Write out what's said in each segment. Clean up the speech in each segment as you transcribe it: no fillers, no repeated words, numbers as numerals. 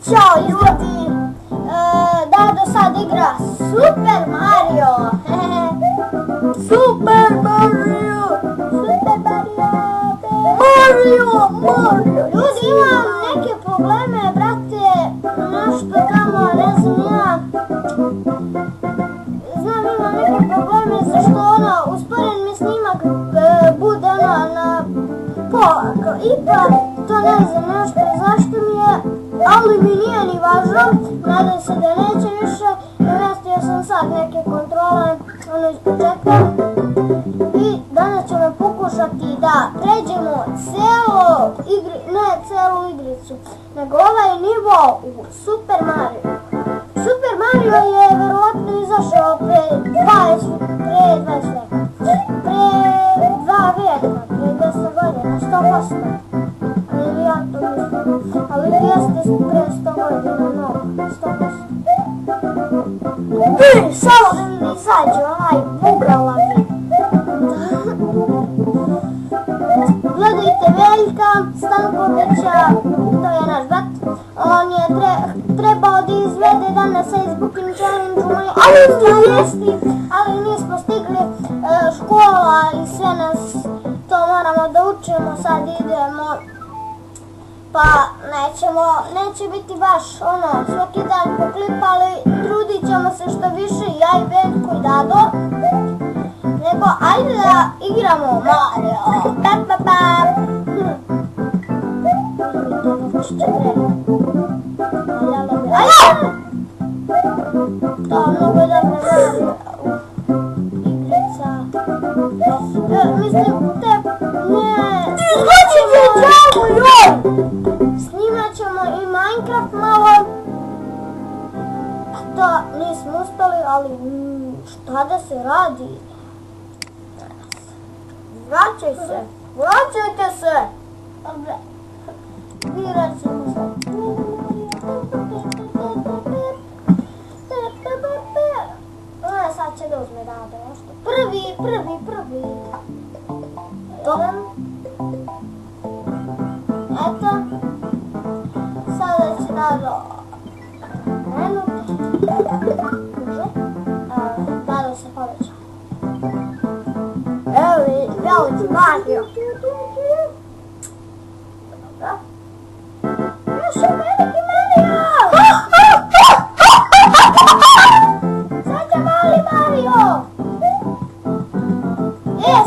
Ćao ljudi, Dado sad igra Super Mario. Super Mario. Ljudi, imam neke probleme, brate, nešto tamo, ne znam ja. Znam, imam neke probleme zašto usporen mi snimak bude na polako. Ipak, to ne znam nešto zašto mi je, ali mi nije ni važno, nadam se da neće više. Namjestio sam sad neke kontrole, iz početka. I danas ćemo pokušati da pređemo celu igricu, nego ovaj nivo u Super Mario. Super Mario je verovatno izašao pre 2 vijeka, pre 10 godina, 100%. Ali ja to mislim, ali jeste pre 100 godina, no, 100%. Samo da mi izađe onaj bugalavi. Gledajte Veljka Stankovića, to je naš brat. On je trebao da izvede danas Facebooking challenge, ali nismo stigli, škola i sve nas to moramo da učimo, sad idemo. Pa neće biti baš svaki dan po klip, ali trudit ćemo se što više, ja i Veljko i Dado. Nego, ajde da igramo Mario. To je mnogo dobro Mario. Igrica. Mislim, snimat ćemo i Minecraft malo. To nismo uspjeli, ali šta da se radi? Vraćajte se! Virat ćemo se. Sad će da uzme Dado nešto. Prvi. Eto. Sada će Dado krenuti. Može? Dado se poveća. Evo veliki Mario. Dobro. Još je veliki Mario! Sad je mali Mario!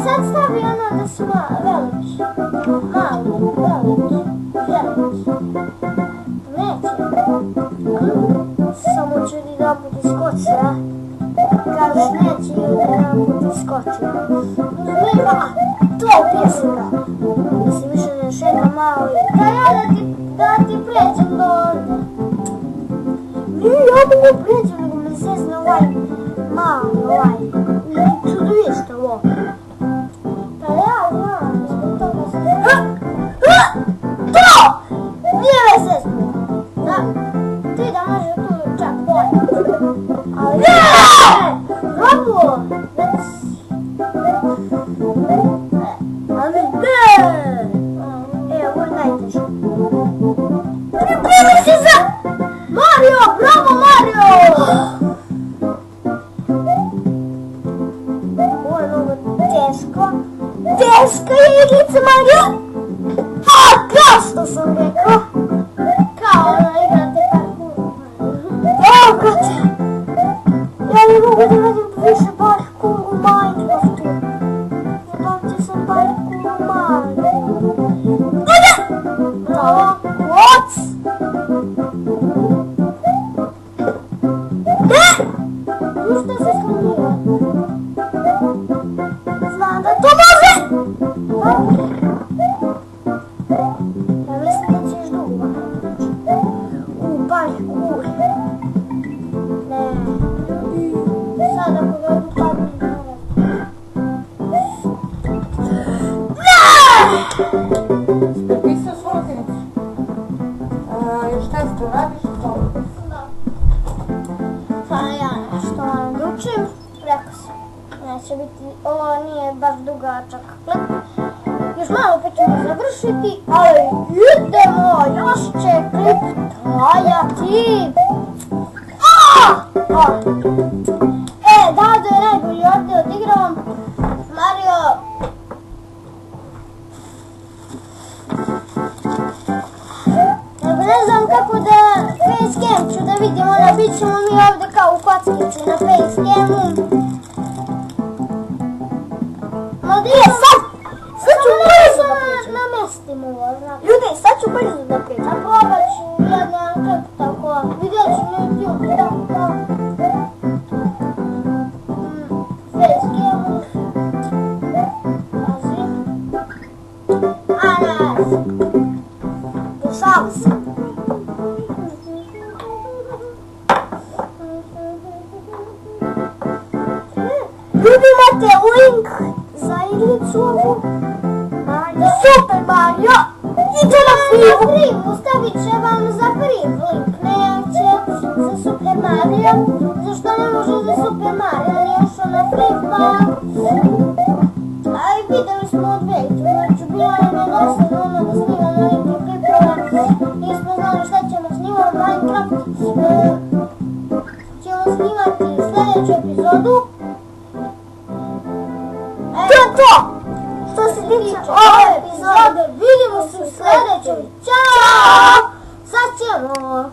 Sad stavi da su veliki. Mali, veliki. Neće. Samo ću jedan put iskočiti, a? Kažeš neće jedan put iskočiti. To pjesika. Mislim više ne šeka malo. Da ti pređem do onda. Nije, ja mogu pređem, nego me sesne mali, čudovište ovo. Pa ja znam, zbog toga se... To! Nije me sesne. Da, ti da može tu čak pojeti. Ali... Ne! Roblo! Ali ne! Evo, najteže. Pripremi se za... Mario! Bravo, Mario! Ovo je mnogo teško. Teška je igrica, Mario! Kao što sam rekao. Kao igrate parkour. Brate! Ja ne mogu da radim više parkour u Minecraftu. Zapamtio sam parkour u Minecraftu. Bravo! What? Ne! Ništa se slomio. Znam da to može! Ja mislim da ćeš dugo. Parkour. Ne. Sad ako ga upadne. Ne! Prepisao slotinicu. Još testo radiš u tomu? Da. Pa ja nešto moram da učim. Rekao sam. Neće biti, ovo nije baš dugačak klip. Još malo pa ćemo završiti, ali idemo, još će klip trajati. Dado je najbolji ovdje odigrao. Mario. Ne znam kako da facecam ću da vidim, onda bit ćemo mi ovdje kao u kockici na facecam-u. Ma gdje je sad? Sad ću brzo namestimo ovo. Ljudi, sad ću brzo da pričam. Probat ću jedan klip tako. Vidjet ću na YouTube tako. Facecam-u. Pazi. Anas. Dešava se. Ljudi, imate link za igricu ovu. Super Mario. Idite na free. Stavit će vam za free link. Neće za Super Mario. Zašto ne može za Super Mario? On je ušao na free pa. A i videli smo od već. Znači bilo nam je dosadno ono da snimamo neke klipove. Nismo znali šta ćemo snimati. Minecraft ćemo snimati sljedeću epizodu. To je to! Što se tiče ove epizode, vidimo se u sljedećoj. Ćao! Sad ćemo